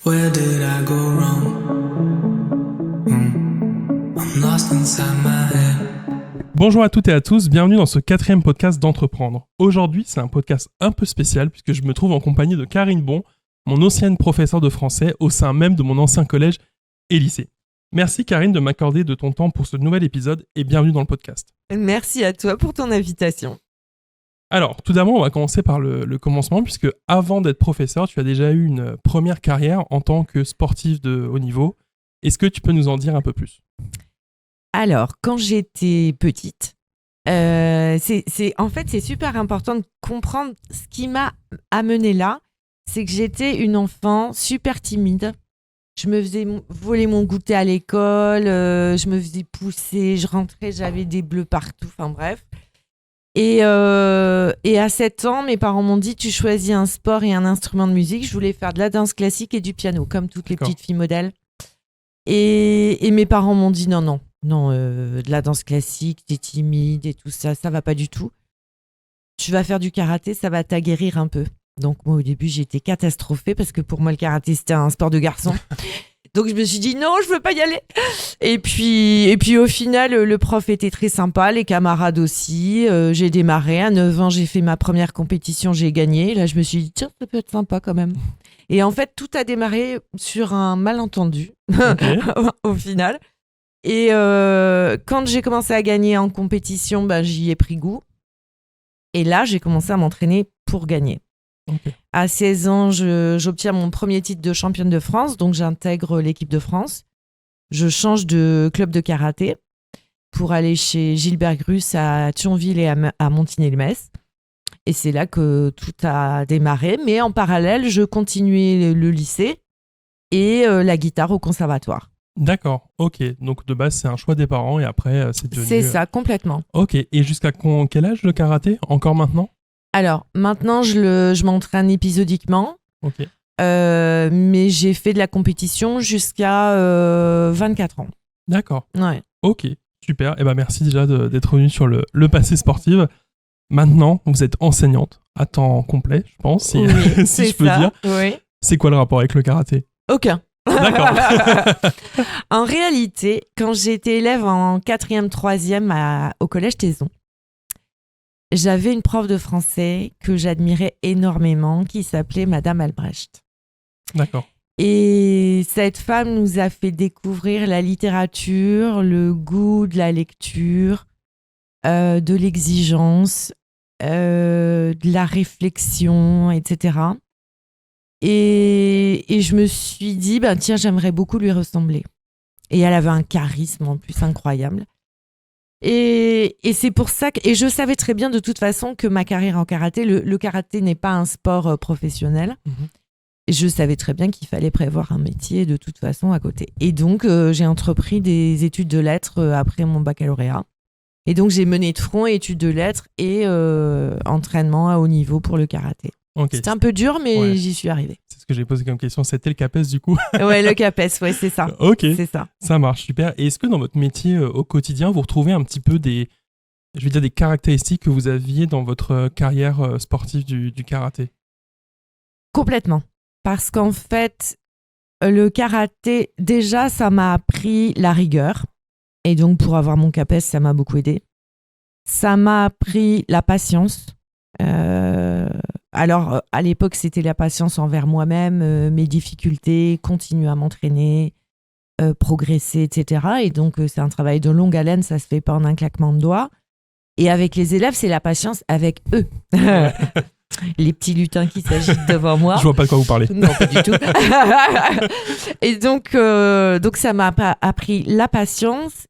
Where did I go wrong? I'm lost inside my head. Bonjour à toutes et à tous, bienvenue dans ce 4e podcast d'Entreprendre. Aujourd'hui, c'est un podcast un peu spécial puisque je me trouve en compagnie de Karine Bon, mon ancienne professeure de français au sein même de mon ancien collège et lycée. Merci Karine de m'accorder de ton temps pour ce nouvel épisode et bienvenue dans le podcast. Merci à toi pour ton invitation. Alors, tout d'abord, on va commencer par le commencement puisque avant d'être professeur, tu as déjà eu une première carrière en tant que sportif de haut niveau. Est-ce que tu peux nous en dire un peu plus ? Alors, quand j'étais petite, c'est super important de comprendre ce qui m'a amenée là. C'est que j'étais une enfant super timide. Je me faisais voler mon goûter à l'école, je me faisais pousser, je rentrais, j'avais des bleus partout, enfin bref. Et à 7 ans, mes parents m'ont dit « Tu choisis un sport et un instrument de musique ». Je voulais faire de la danse classique et du piano, comme toutes les petites filles modèles. Et mes parents m'ont dit « Non, de la danse classique, t'es timide et tout ça, ça va pas du tout. Tu vas faire du karaté, ça va t'aguerrir un peu. » Donc moi, au début, j'étais catastrophée parce que pour moi, le karaté, c'était un sport de garçon. Donc je me suis dit non, je veux pas y aller. Et puis au final, le prof était très sympa, les camarades aussi. J'ai démarré à 9 ans, j'ai fait ma première compétition, j'ai gagné. Là, je me suis dit tiens, ça peut être sympa quand même. Et en fait, tout a démarré sur un malentendu au final. Et quand j'ai commencé à gagner en compétition, j'y ai pris goût. Et là, j'ai commencé à m'entraîner pour gagner. Okay. À 16 ans, j'obtiens mon premier titre de championne de France, donc j'intègre l'équipe de France. Je change de club de karaté pour aller chez Gilbert Grus à Thionville et à Montigny-lès. Et c'est là que tout a démarré. Mais en parallèle, je continuais le lycée et la guitare au conservatoire. D'accord, ok. Donc de base, c'est un choix des parents et après, c'est devenu... C'est ça, complètement. Ok, et jusqu'à quel âge le karaté ? Encore maintenant ? Alors, maintenant, je m'entraîne épisodiquement. Ok. Mais j'ai fait de la compétition jusqu'à 24 ans. D'accord. Ouais. Ok, super. Et merci déjà d'être venu sur le passé sportif. Maintenant, vous êtes enseignante à temps complet, je pense, si je peux dire. Oui. C'est quoi le rapport avec le karaté ? Aucun. D'accord. En réalité, quand j'étais élève en 4e, 3e au collège Taizon, j'avais une prof de français que j'admirais énormément qui s'appelait Madame Albrecht. D'accord. Et cette femme nous a fait découvrir la littérature, le goût de la lecture, de l'exigence, de la réflexion, etc. Et je me suis dit, tiens, j'aimerais beaucoup lui ressembler. Et elle avait un charisme en plus incroyable. Et c'est pour ça et je savais très bien de toute façon que ma carrière en karaté, le karaté n'est pas un sport professionnel. Et je savais très bien qu'il fallait prévoir un métier de toute façon à côté. Et donc, j'ai entrepris des études de lettres après mon baccalauréat. Et donc, j'ai mené de front études de lettres et entraînement à haut niveau pour le karaté. Okay. C'était un peu dur, mais ouais. J'y suis arrivée. C'est ce que j'ai posé comme question. C'était le CAPES du coup ? Ouais, le CAPES, ouais, c'est ça. Ok, c'est ça. Ça marche, super. Et est-ce que dans votre métier au quotidien, vous retrouvez un petit peu des caractéristiques que vous aviez dans votre carrière sportive du karaté ? Complètement. Parce qu'en fait, le karaté, déjà, ça m'a appris la rigueur. Et donc, pour avoir mon CAPES, ça m'a beaucoup aidé. Ça m'a appris la patience. Alors, à l'époque, c'était la patience envers moi-même, mes difficultés, continuer à m'entraîner, progresser, etc. Et donc, c'est un travail de longue haleine, ça se fait pas en un claquement de doigts. Et avec les élèves, c'est la patience avec eux. Ouais. Les petits lutins qui s'agitent devant moi. Je vois pas de quoi vous parlez. Non, pas du tout. Et donc ça m'a appris la patience.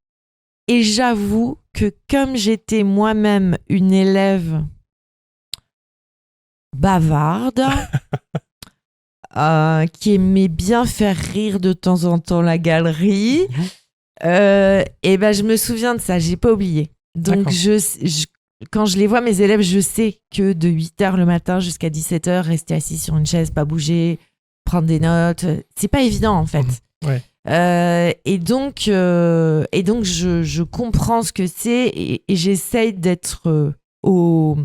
Et j'avoue que comme j'étais moi-même une élève bavarde, qui aimait bien faire rire de temps en temps la galerie, je me souviens de ça, j'ai pas oublié. Donc quand je les vois, mes élèves, je sais que de 8h le matin jusqu'à 17h, rester assis sur une chaise, pas bouger, prendre des notes, c'est pas évident en fait. Ouais. Et donc je comprends ce que c'est et j'essaye d'être au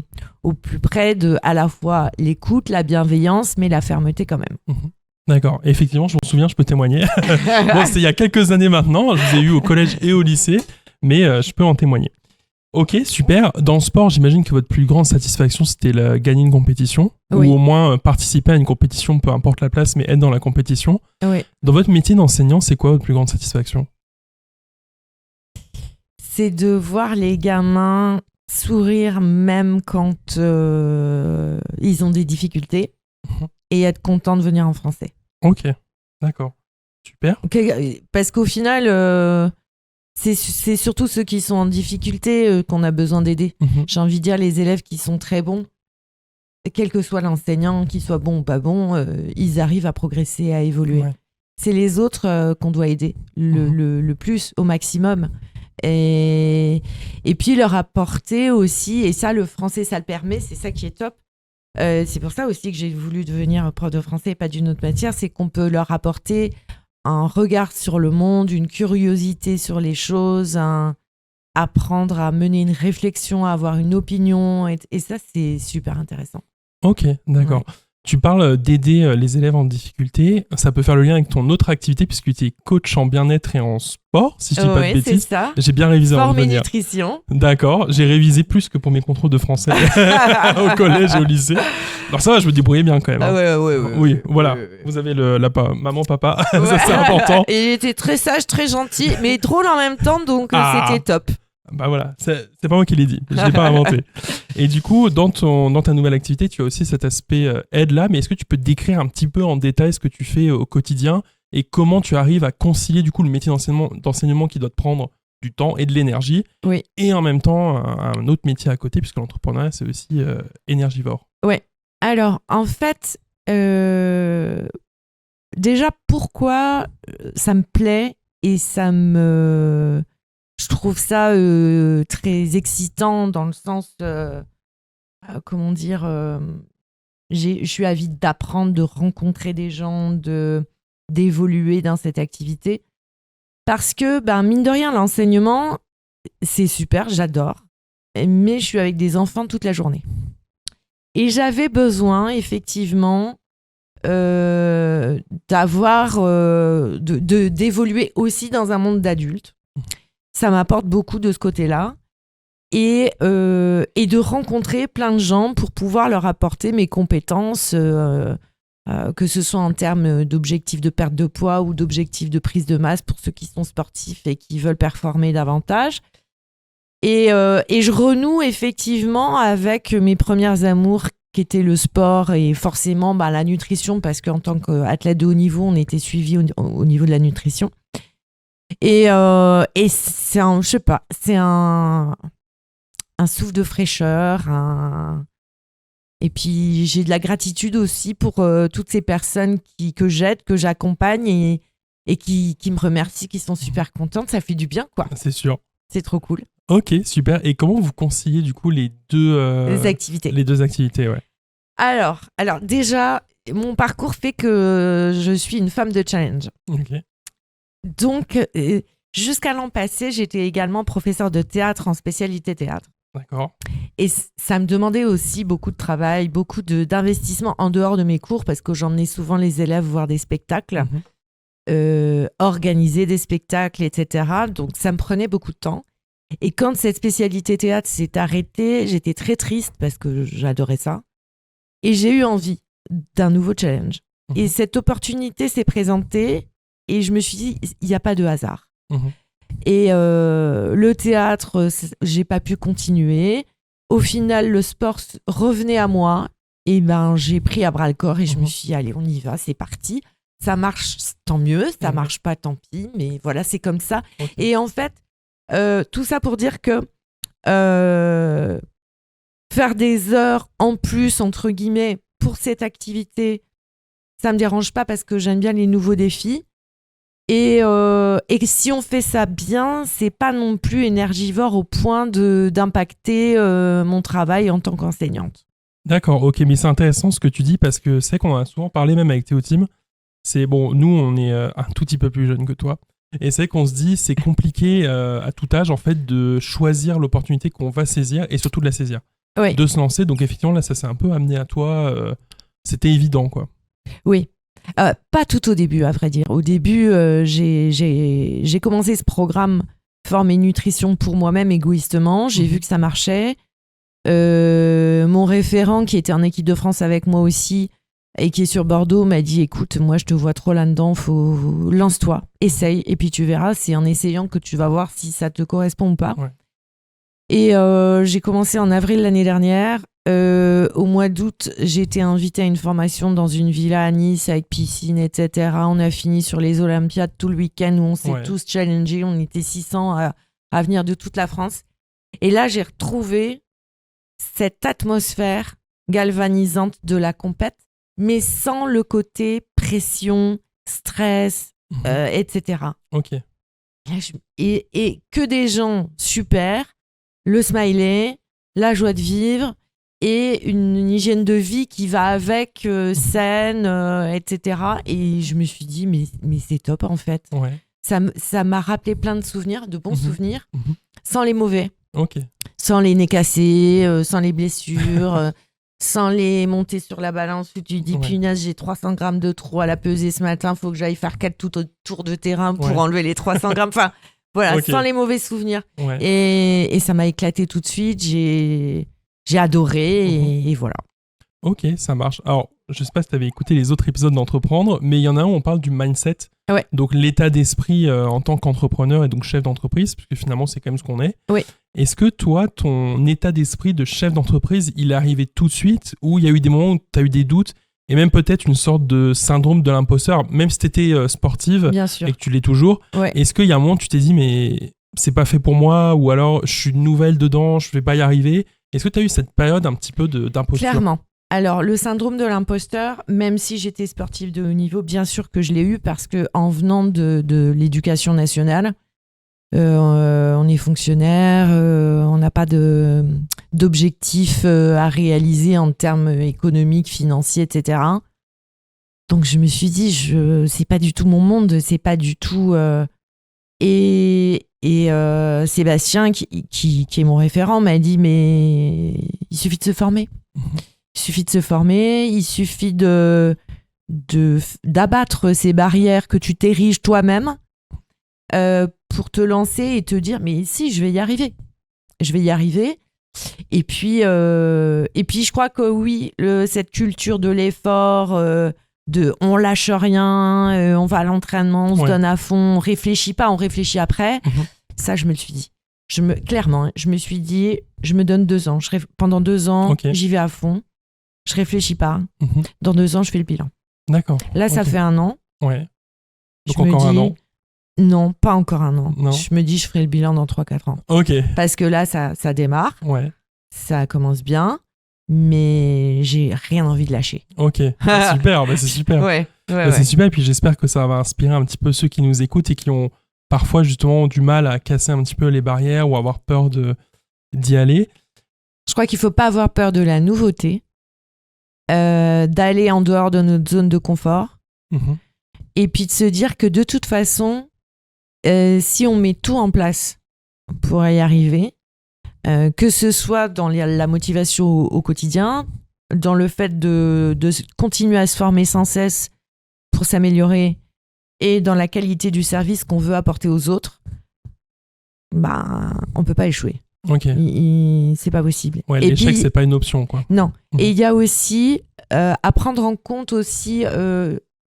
plus près de à la fois l'écoute, la bienveillance, mais la fermeté quand même. D'accord. Et effectivement, je m'en souviens, je peux témoigner. Bon, c'est il y a quelques années maintenant. Je vous ai eu au collège et au lycée, mais je peux en témoigner. Ok, super. Dans le sport, j'imagine que votre plus grande satisfaction, c'était gagner une compétition, Oui. ou au moins participer à une compétition, peu importe la place, mais être dans la compétition. Oui. Dans votre métier d'enseignant, c'est quoi votre plus grande satisfaction? C'est de voir les gamins sourire même quand ils ont des difficultés et être contents de venir en français. Ok, d'accord. Super. Parce qu'au final, c'est surtout ceux qui sont en difficulté qu'on a besoin d'aider. J'ai envie de dire, les élèves qui sont très bons, quel que soit l'enseignant, qu'il soit bon ou pas bon, ils arrivent à progresser, à évoluer. Ouais. C'est les autres qu'on doit aider le plus, au maximum. Et puis leur apporter aussi, et ça, le français, ça le permet, c'est ça qui est top. C'est pour ça aussi que j'ai voulu devenir prof de français et pas d'une autre matière, c'est qu'on peut leur apporter un regard sur le monde, une curiosité sur les choses, apprendre à mener une réflexion, à avoir une opinion, et ça, c'est super intéressant. Ok, d'accord. Ouais. Tu parles d'aider les élèves en difficulté. Ça peut faire le lien avec ton autre activité puisque tu es coach en bien-être et en sport, si je dis pas de Ouais, c'est bêtises. ça. J'ai bien révisé avant Forme de et venir. nutrition. D'accord, j'ai révisé plus que pour mes contrôles de français au collège et au lycée. Alors ça va, je me débrouillais bien quand même. Ah hein. ouais. Oui, voilà. Ouais. Vous avez maman, papa, ça Ouais. c'est important. Et il était très sage, très gentil, mais drôle en même temps, donc c'était top. Bah voilà, c'est pas moi qui l'ai dit, je l'ai pas inventé. Et du coup, dans ta nouvelle activité, tu as aussi cet aspect aide là, mais est-ce que tu peux décrire un petit peu en détail ce que tu fais au quotidien et comment tu arrives à concilier du coup le métier d'enseignement qui doit te prendre du temps et de l'énergie, Oui. et en même temps un autre métier à côté, puisque l'entrepreneuriat c'est aussi énergivore. Alors, en fait, déjà, pourquoi ça me plaît et je trouve ça très excitant dans le sens, comment dire, je suis avide d'apprendre, de rencontrer des gens, d'évoluer dans cette activité. Parce que, mine de rien, l'enseignement, c'est super, j'adore, mais je suis avec des enfants toute la journée. Et j'avais besoin, effectivement, d'évoluer aussi dans un monde d'adultes. Ça m'apporte beaucoup de ce côté-là. Et de rencontrer plein de gens pour pouvoir leur apporter mes compétences, que ce soit en termes d'objectifs de perte de poids ou d'objectifs de prise de masse pour ceux qui sont sportifs et qui veulent performer davantage. Et je renoue effectivement avec mes premières amours qui étaient le sport et forcément la nutrition, parce qu'en tant qu'athlète de haut niveau, on était suivi au niveau de la nutrition. Et c'est un, je sais pas, c'est un souffle de fraîcheur. Et puis j'ai de la gratitude aussi pour toutes ces personnes que j'aide, que j'accompagne et qui me remercient, qui sont super contentes. Ça fait du bien, quoi. C'est sûr. C'est trop cool. Ok, super. Et comment vous conciliez du coup les deux activités. Les deux activités, ouais. Alors déjà, mon parcours fait que je suis une femme de challenge. Ok. Donc, jusqu'à l'an passé, j'étais également professeure de théâtre en spécialité théâtre. D'accord. Et ça me demandait aussi beaucoup de travail, beaucoup d'investissement en dehors de mes cours, parce que j'emmenais souvent les élèves voir des spectacles, organiser des spectacles, etc. Donc, ça me prenait beaucoup de temps. Et quand cette spécialité théâtre s'est arrêtée, j'étais très triste parce que j'adorais ça. Et j'ai eu envie d'un nouveau challenge. Et cette opportunité s'est présentée et je me suis dit, il n'y a pas de hasard. Et le théâtre, j'ai pas pu continuer. Au final, le sport revenait à moi. Et j'ai pris à bras le corps et je me suis dit, allez, on y va, c'est parti. Ça marche, tant mieux. Ça marche pas, tant pis. Mais voilà, c'est comme ça. Okay. Et en fait, tout ça pour dire que faire des heures en plus, entre guillemets, pour cette activité, ça me dérange pas parce que j'aime bien les nouveaux défis. Et si on fait ça bien, c'est pas non plus énergivore au point d'impacter mon travail en tant qu'enseignante. D'accord, ok, mais c'est intéressant ce que tu dis parce que c'est qu'on en a souvent parlé même avec Théotime. C'est bon, nous on est un tout petit peu plus jeunes que toi. Et c'est qu'on se dit c'est compliqué à tout âge en fait de choisir l'opportunité qu'on va saisir et surtout de la saisir. Oui. De se lancer. Donc effectivement là ça s'est un peu amené à toi. C'était évident quoi. Oui. Pas tout au début, à vrai dire. Au début, j'ai commencé ce programme Forme et Nutrition pour moi-même égoïstement. J'ai vu que ça marchait. Mon référent, qui était en équipe de France avec moi aussi et qui est sur Bordeaux, m'a dit écoute, moi je te vois trop là-dedans, lance-toi, essaye, et puis tu verras, c'est en essayant que tu vas voir si ça te correspond ou pas. Ouais. Et j'ai commencé en avril l'année dernière. Au mois d'août, j'ai été invitée à une formation dans une villa à Nice avec piscine, etc. On a fini sur les Olympiades tout le week-end où on s'est tous challengés. On était 600 à venir de toute la France. Et là, j'ai retrouvé cette atmosphère galvanisante de la compète, mais sans le côté pression, stress, etc. Ok. Et que des gens super, le smiley, la joie de vivre et une hygiène de vie qui va avec, saine, etc. Et je me suis dit, mais c'est top en fait. Ouais. Ça m'a rappelé plein de souvenirs, de bons souvenirs, sans les mauvais. Ok. Sans les nez cassés, sans les blessures, sans les montées sur la balance où tu dis punaise, j'ai 300 grammes de trop à la pesée ce matin, faut que j'aille faire 4 tours de terrain pour enlever les 300 grammes. Enfin, voilà, sans les mauvais souvenirs. Ouais. Et ça m'a éclaté tout de suite, j'ai adoré et voilà. Ok, ça marche. Alors, je sais pas si tu avais écouté les autres épisodes d'Entreprendre, mais il y en a un où on parle du mindset. Ouais. Donc, l'état d'esprit en tant qu'entrepreneur et donc chef d'entreprise, puisque finalement, c'est quand même ce qu'on est. Oui. Est-ce que toi, ton état d'esprit de chef d'entreprise, il est arrivé tout de suite ou il y a eu des moments où tu as eu des doutes et même peut-être une sorte de syndrome de l'imposteur, même si tu étais sportive et que tu l'es toujours. Ouais. Est-ce qu'il y a un moment où tu t'es dit, mais c'est pas fait pour moi ou alors je suis nouvelle dedans, je vais pas y arriver? Est-ce que tu as eu cette période un petit peu d'imposture? Clairement. Alors, le syndrome de l'imposteur, même si j'étais sportive de haut niveau, bien sûr que je l'ai eu parce qu'en venant de l'éducation nationale, on est fonctionnaire, on n'a pas d'objectifs à réaliser en termes économiques, financiers, etc. Donc, je me suis dit, c'est pas du tout mon monde, c'est pas du tout... Sébastien, qui est mon référent, m'a dit, mais il suffit de se former. Il suffit de se former, il suffit d'abattre ces barrières que tu t'ériges toi-même pour te lancer et te dire mais si, je vais y arriver. Je vais y arriver. Et puis je crois que oui, cette culture de l'effort, on lâche rien, on va à l'entraînement, on se donne à fond, on réfléchit pas, on réfléchit après. Ça, je me le suis dit. Clairement, je me suis dit, je me donne 2 ans. Pendant 2 ans, j'y vais à fond. Je réfléchis pas. Dans 2 ans, je fais le bilan. D'accord. Là, ça fait 1 an. Ouais. Donc encore 1 an. Non, pas encore 1 an. Non. Je me dis, je ferai le bilan dans 3-4 ans. Ok. Parce que là, ça démarre. Ouais. Ça commence bien. Mais j'ai rien envie de lâcher. Ok. Super. C'est super. Ouais. C'est super. Et puis j'espère que ça va inspirer un petit peu ceux qui nous écoutent et qui ont parfois justement du mal à casser un petit peu les barrières ou avoir peur d'y aller. Je crois qu'il ne faut pas avoir peur de la nouveauté, d'aller en dehors de notre zone de confort et puis de se dire que de toute façon, si on met tout en place pour y arriver, que ce soit dans la motivation au quotidien, dans le fait de continuer à se former sans cesse pour s'améliorer et dans la qualité du service qu'on veut apporter aux autres, on ne peut pas échouer. Ok. C'est pas possible. Ouais, et l'échec, puis, c'est pas une option, quoi. Non. Et il y a aussi à prendre en compte aussi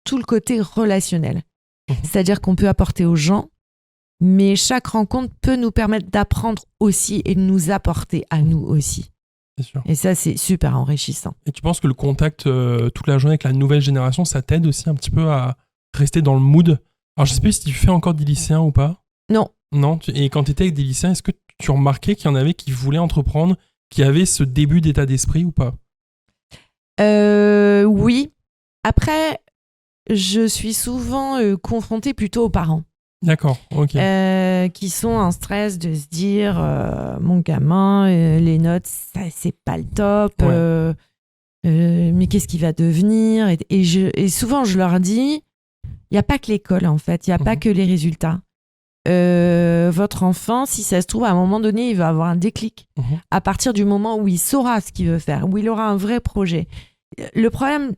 tout le côté relationnel. C'est-à-dire qu'on peut apporter aux gens, mais chaque rencontre peut nous permettre d'apprendre aussi et de nous apporter à nous aussi. C'est sûr. Et ça, c'est super enrichissant. Et tu penses que le contact toute la journée avec la nouvelle génération, ça t'aide aussi un petit peu à rester dans le mood? Alors, je sais pas si tu fais encore des lycéens ou pas. Non. Non. Et quand tu étais avec des lycéens, est-ce que tu remarquais qu'il y en avait qui voulaient entreprendre, qui avaient ce début d'état d'esprit ou pas? Oui. Après, je suis souvent confrontée plutôt aux parents. D'accord, ok. Qui sont en stress de se dire mon gamin, les notes, ça, c'est pas le top, mais qu'est-ce qu'il va devenir? Et souvent, je leur dis, il n'y a pas que l'école, en fait, il n'y a pas que les résultats. Votre enfant, si ça se trouve, à un moment donné, il va avoir un déclic. À partir du moment où il saura ce qu'il veut faire, où il aura un vrai projet. le problème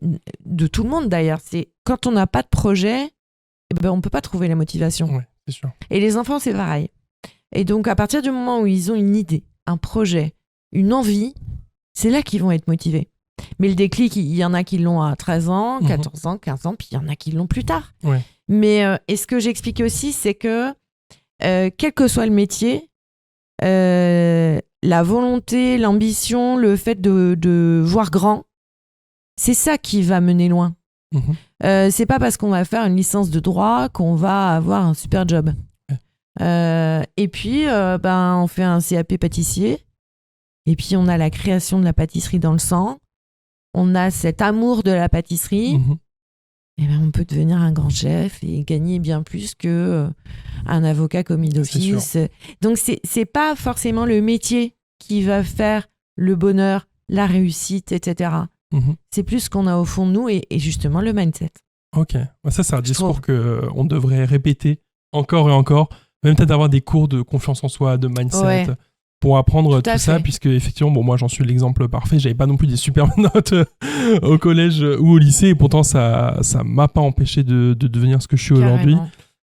de tout le monde d'ailleurs, c'est quand on n'a pas de projet, eh ben, on ne peut pas trouver la motivation. Ouais, c'est sûr. Et les enfants, c'est pareil. Et donc, à partir du moment où ils ont une idée, un projet, une envie, c'est là qu'ils vont être motivés. Mais le déclic, il y en a qui l'ont à 13 ans, 14 ans, 15 ans, puis il y en a qui l'ont plus tard. Ouais. Mais et ce que j'explique aussi, c'est que quel que soit le métier, la volonté, l'ambition, le fait de voir grand, c'est ça qui va mener loin. C'est pas parce qu'on va faire une licence de droit qu'on va avoir un super job. Et puis, on fait un CAP pâtissier. Et puis, on a la création de la pâtisserie dans le sang. On a cet amour de la pâtisserie. Et ben, on peut devenir un grand chef et gagner bien plus que un avocat commis d'office. Donc, c'est pas forcément le métier qui va faire le bonheur, la réussite, etc. C'est plus ce qu'on a au fond de nous et justement le mindset. Ok. Ça, c'est un discours qu'on devrait répéter encore et encore. Même peut-être avoir des cours de confiance en soi, de mindset, pour apprendre tout ça, puisque effectivement, moi j'en suis l'exemple parfait. J'avais pas non plus des super notes au collège ou au lycée, et pourtant ça m'a pas empêché de devenir ce que je suis aujourd'hui.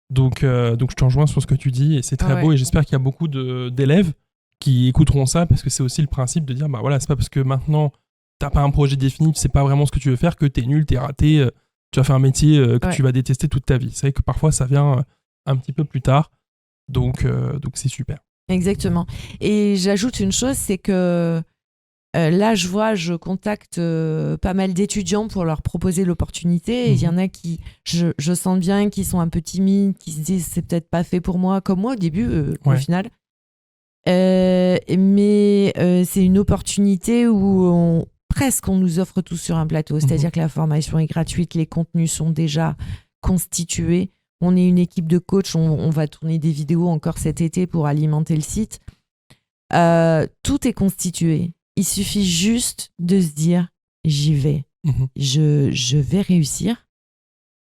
Donc je te rejoins sur ce que tu dis, et c'est très beau, et j'espère qu'il y a beaucoup d'élèves qui écouteront ça, parce que c'est aussi le principe de dire, bah voilà, c'est pas parce que maintenant t'as pas un projet défini, tu sais pas vraiment ce que tu veux faire, que t'es nul, t'es raté, tu vas faire un métier que tu vas détester toute ta vie. C'est vrai que parfois ça vient un petit peu plus tard. Donc c'est super. Exactement. Et j'ajoute une chose, c'est que là, je contacte pas mal d'étudiants pour leur proposer l'opportunité. Et il y en a qui, je sens bien, qui sont un peu timides, qui se disent c'est peut-être pas fait pour moi, comme moi au début, au final. Mais c'est une opportunité où presque on nous offre tout sur un plateau. C'est-à-dire que la formation est gratuite, les contenus sont déjà constitués. On est une équipe de coachs, on va tourner des vidéos encore cet été pour alimenter le site. Tout est constitué. Il suffit juste de se dire, j'y vais. Je vais réussir,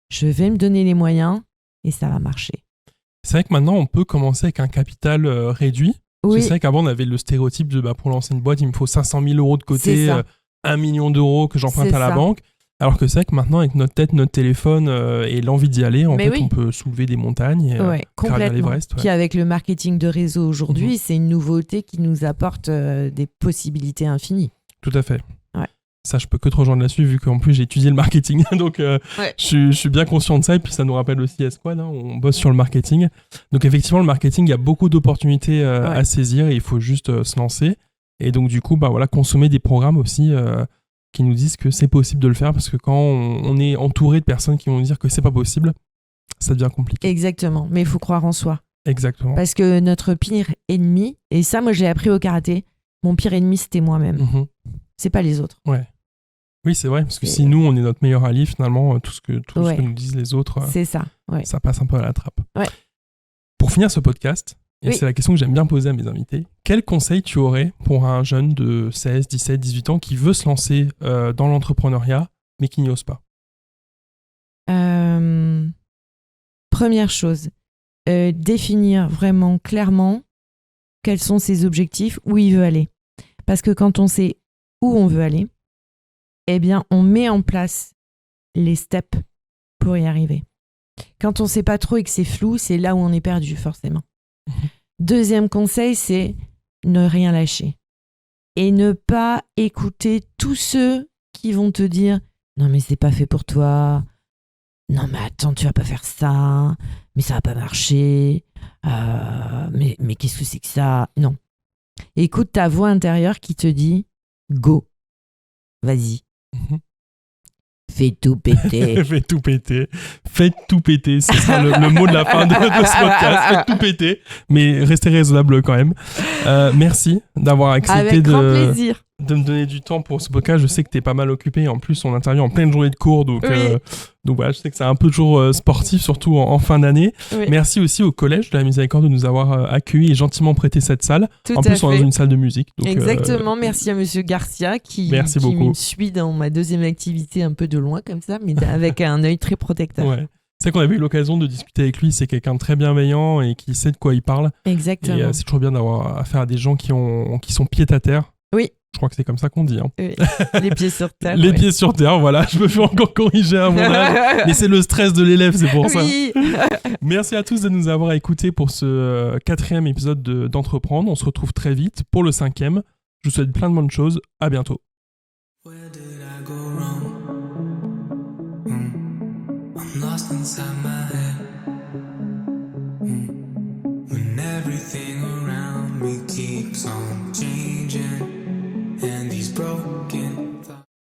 je vais me donner les moyens et ça va marcher. C'est vrai que maintenant, on peut commencer avec un capital réduit. Oui. C'est vrai qu'avant, on avait le stéréotype de pour lancer une boîte, il me faut 500 000 euros de côté, 1 million d'euros que j'emprunte à la banque. Alors que c'est vrai que maintenant, avec notre tête, notre téléphone et l'envie d'y aller, on peut soulever des montagnes et gravir l'Everest. Puis avec le marketing de réseau aujourd'hui, c'est une nouveauté qui nous apporte des possibilités infinies. Tout à fait. Ça, je peux que te rejoindre là-dessus, vu qu'en plus, j'ai étudié le marketing. Donc, je suis bien conscient de ça. Et puis, ça nous rappelle aussi S-Squad, on bosse sur le marketing. Donc, effectivement, le marketing, il y a beaucoup d'opportunités à saisir et il faut juste se lancer. Et donc, du coup, consommer des programmes aussi qui nous disent que c'est possible de le faire, parce que quand on est entouré de personnes qui vont nous dire que c'est pas possible, ça devient compliqué. Exactement, mais il faut croire en soi. Exactement. Parce que notre pire ennemi, et ça moi je l'ai appris au karaté, mon pire ennemi c'était moi-même. C'est pas les autres. Oui, c'est vrai, parce que si nous on est notre meilleur allié, finalement, tout ce que nous disent les autres, c'est ça. Ça passe un peu à la trappe. Pour finir ce podcast, et c'est la question que j'aime bien poser à mes invités. Quel conseil tu aurais pour un jeune de 16, 17, 18 ans qui veut se lancer dans l'entrepreneuriat, mais qui n'y ose pas ? Première chose, définir vraiment clairement quels sont ses objectifs, où il veut aller. Parce que quand on sait où on veut aller, eh bien, on met en place les steps pour y arriver. Quand on ne sait pas trop et que c'est flou, c'est là où on est perdu, forcément. Deuxième conseil, c'est ne rien lâcher. Et ne pas écouter tous ceux qui vont te dire « Non, mais c'est pas fait pour toi. Non, mais attends, tu vas pas faire ça. Mais ça va pas marcher. Mais qu'est-ce que c'est que ça ?» Non. Écoute ta voix intérieure qui te dit « Go. Vas-y. » Fais tout péter. Faites tout péter. Faites tout péter. Ce sera le mot de la fin de ce podcast. Faites tout péter. Mais restez raisonnable quand même. Merci d'avoir accepté grand plaisir. De me donner du temps pour ce podcast. Je sais que tu es pas mal occupé. En plus, on intervient en pleine journée de cours. Donc voilà, je sais que c'est un peu toujours sportif, surtout en fin d'année. Oui. Merci aussi au Collège de la Miséricorde de nous avoir accueillis et gentiment prêté cette salle. En plus, on est dans une salle de musique. Donc, exactement. Merci à Monsieur Garcia qui me suit dans ma deuxième activité un peu de loin comme ça, mais avec un œil très protecteur. Ouais. C'est vrai qu'on avait eu l'occasion de discuter avec lui. C'est quelqu'un de très bienveillant et qui sait de quoi il parle. Exactement. Et c'est toujours bien d'avoir affaire à des gens qui sont pieds à terre. Oui. Je crois que c'est comme ça qu'on dit. Hein. Oui. Les pieds sur terre. Les ouais. pieds sur terre, voilà. Je me fais encore corriger à mon âge. Mais c'est le stress de l'élève, c'est pour ça. Oui. Merci à tous de nous avoir écoutés pour ce 4e épisode d'Entreprendre. On se retrouve très vite pour le 5e. Je vous souhaite plein de bonnes choses. À bientôt. Where did I go wrong? I'm lost inside my head. When everything around me keeps on changing.